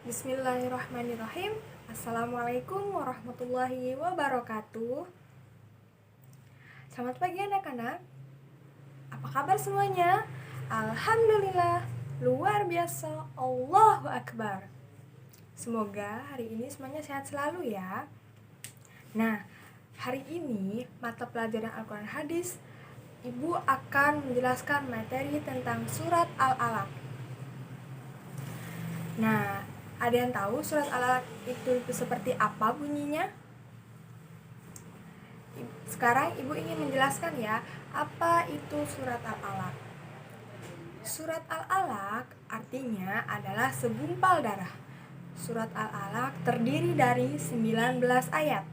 Bismillahirrahmanirrahim. Assalamualaikum warahmatullahi wabarakatuh. Selamat pagi anak-anak. Apa kabar semuanya? Alhamdulillah, luar biasa, Allahu Akbar. Semoga hari ini semuanya sehat selalu ya. Nah, hari ini mata pelajaran Al-Quran Hadis, Ibu akan menjelaskan materi tentang surat Al-Alaq. Nah, ada yang tahu surat Al-Alaq itu seperti apa bunyinya? Sekarang Ibu ingin menjelaskan ya, apa itu surat Al-Alaq. Surat Al-Alaq artinya adalah segumpal darah. Surat Al-Alaq terdiri dari 19 ayat.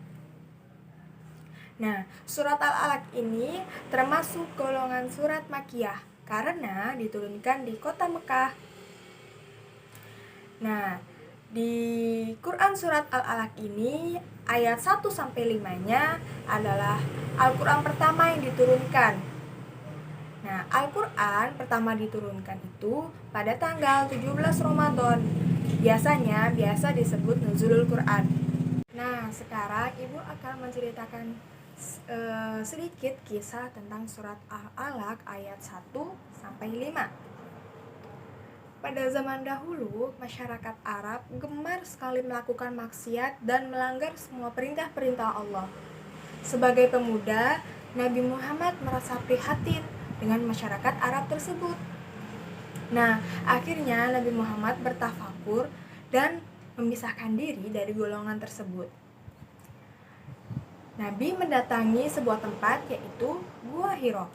Nah, surat Al-Alaq ini termasuk golongan surat Makkiyah karena diturunkan di kota Mekah. Nah, di Quran surat Al-Alaq ini ayat 1-5-nya adalah Al-Quran pertama yang diturunkan. Nah, Al-Quran pertama diturunkan itu pada tanggal 17 Ramadan. Biasa disebut Nuzulul Quran. Nah, sekarang Ibu akan menceritakan sedikit kisah tentang surat Al-Alaq ayat 1-5. Pada zaman dahulu, masyarakat Arab gemar sekali melakukan maksiat dan melanggar semua perintah-perintah Allah. Sebagai pemuda, Nabi Muhammad merasa prihatin dengan masyarakat Arab tersebut. Nah, akhirnya Nabi Muhammad bertafakur dan memisahkan diri dari golongan tersebut. Nabi mendatangi sebuah tempat yaitu Gua Hiro.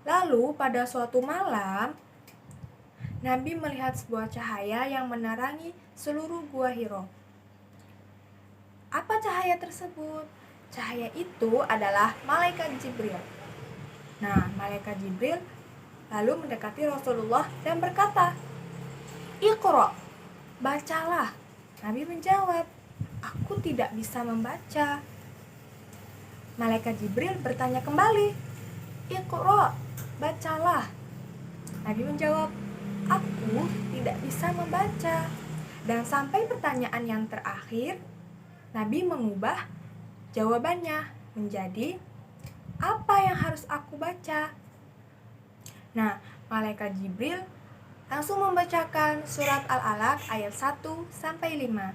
Lalu pada suatu malam, Nabi melihat sebuah cahaya yang menerangi seluruh Gua Hiro. Apa cahaya tersebut? Cahaya itu adalah malaikat Jibril. Nah, malaikat Jibril lalu mendekati Rasulullah dan berkata, "Iqra, bacalah." Nabi menjawab, "Aku tidak bisa membaca." Malaikat Jibril bertanya kembali, "Iqra, bacalah." Nabi menjawab, "Aku tidak bisa membaca." Dan sampai pertanyaan yang terakhir, Nabi mengubah jawabannya menjadi, "Apa yang harus aku baca?" Nah, malaikat Jibril langsung membacakan surat Al-Alaq ayat 1-5.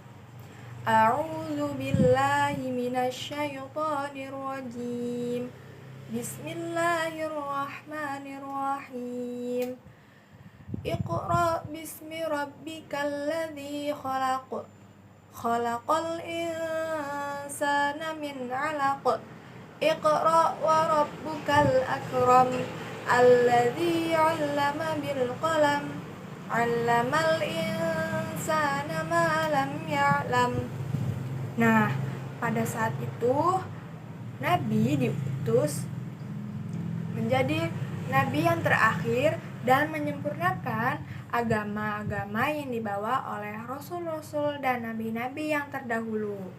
A'udzu billahi minasyaitonir rajim. Bismillahirrahmanirrahim. Iqra bismi rabbikal ladzi khalaq. Khalaqal insana min 'alaq. Iqra wa rabbukal akram. Alladzi 'allama bil qalam. 'Allamal insana ma lam ya'lam. Nah, pada saat itu Nabi diutus menjadi nabi yang terakhir dan menyempurnakan agama-agama yang dibawa oleh rasul-rasul dan nabi-nabi yang terdahulu.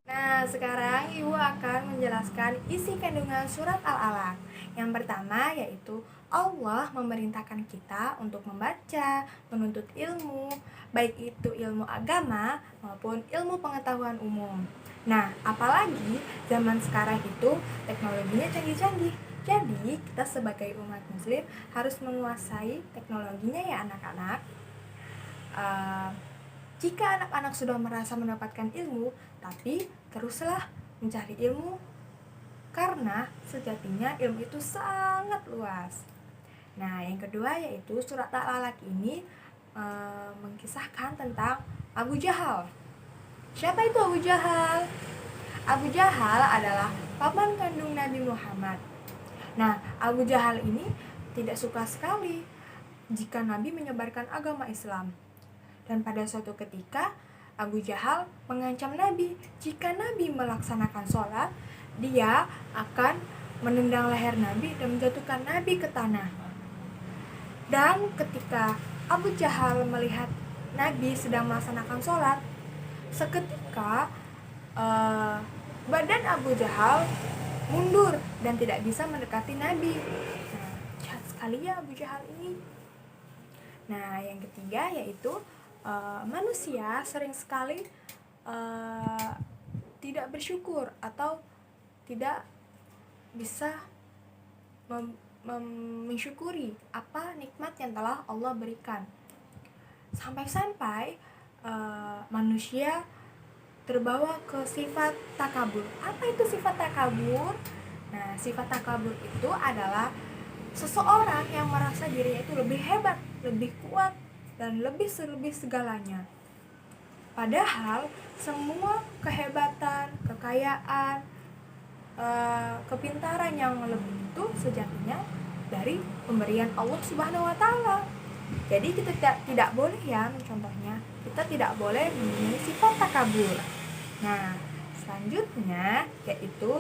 Nah, sekarang Ibu akan menjelaskan isi kandungan surat Al-Alaq. Yang pertama yaitu Allah memerintahkan kita untuk membaca, menuntut ilmu, baik itu ilmu agama maupun ilmu pengetahuan umum. Nah, apalagi zaman sekarang itu teknologinya canggih-canggih. Jadi, kita sebagai umat muslim harus menguasai teknologinya ya anak-anak. Jika anak-anak sudah merasa mendapatkan ilmu, tapi teruslah mencari ilmu karena sejatinya ilmu itu sangat luas. Nah, yang kedua yaitu surat Al-Alaq ini mengkisahkan tentang Abu Jahal. Siapa itu Abu Jahal? Abu Jahal adalah paman kandung Nabi Muhammad. Nah, Abu Jahal ini tidak suka sekali jika Nabi menyebarkan agama Islam. Dan pada suatu ketika, Abu Jahal mengancam Nabi jika Nabi melaksanakan sholat, dia akan menendang leher Nabi dan menjatuhkan Nabi ke tanah. Dan ketika Abu Jahal melihat Nabi sedang melaksanakan sholat, seketika badan Abu Jahal mundur dan tidak bisa mendekati Nabi. Nah, jahat sekali ya Abu Jahal ini. Nah, yang ketiga yaitu manusia sering sekali tidak bersyukur atau tidak bisa mensyukuri apa nikmat yang telah Allah berikan. Sampai-sampai manusia terbawa ke sifat takabur. Apa itu sifat takabur? Nah, sifat takabur itu adalah seseorang yang merasa dirinya itu lebih hebat, lebih kuat, dan lebih segalanya. Padahal semua kehebatan, kekayaan, kepintaran yang lebih itu sejatinya dari pemberian Allah Subhanahu wa taala. Jadi kita tidak boleh ya, contohnya kita tidak boleh memiliki sifat takabur. Nah, selanjutnya yaitu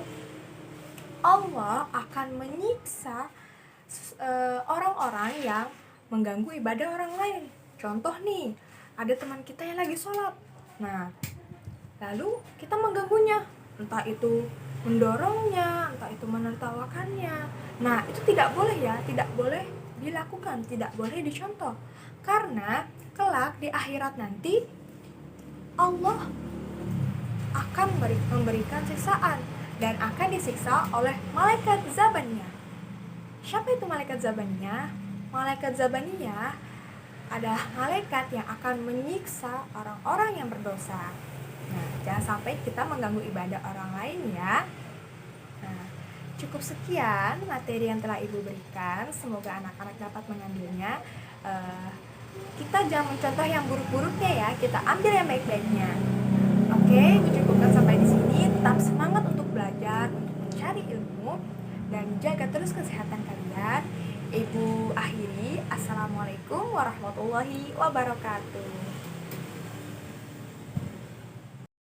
Allah akan menyiksa orang-orang yang mengganggu ibadah orang lain. Contoh nih, ada teman kita yang lagi sholat. Nah, lalu kita mengganggunya, entah itu mendorongnya, entah itu menertawakannya. Nah, itu tidak boleh ya, tidak boleh dilakukan, tidak boleh dicontoh. Karena kelak di akhirat nanti Allah akan memberikan siksaan dan akan disiksa oleh malaikat Zabaniyah. Siapa itu malaikat Zabaniyah? Malaikat Zabaniyah adalah malaikat yang akan menyiksa orang-orang yang berdosa. Nah, jangan sampai kita mengganggu ibadah orang lain ya. Nah, cukup sekian materi yang telah Ibu berikan. Semoga anak-anak dapat mengambilnya. Kita jangan mencontoh yang buruk-buruknya ya. Kita ambil yang baik-baiknya. Oke, Ibu cukupkan sampai di sini. Tetap semangat untuk belajar, untuk mencari ilmu, dan jaga terus kesehatan kalian. Ibu akhiri. Assalamualaikum warahmatullahi wabarakatuh.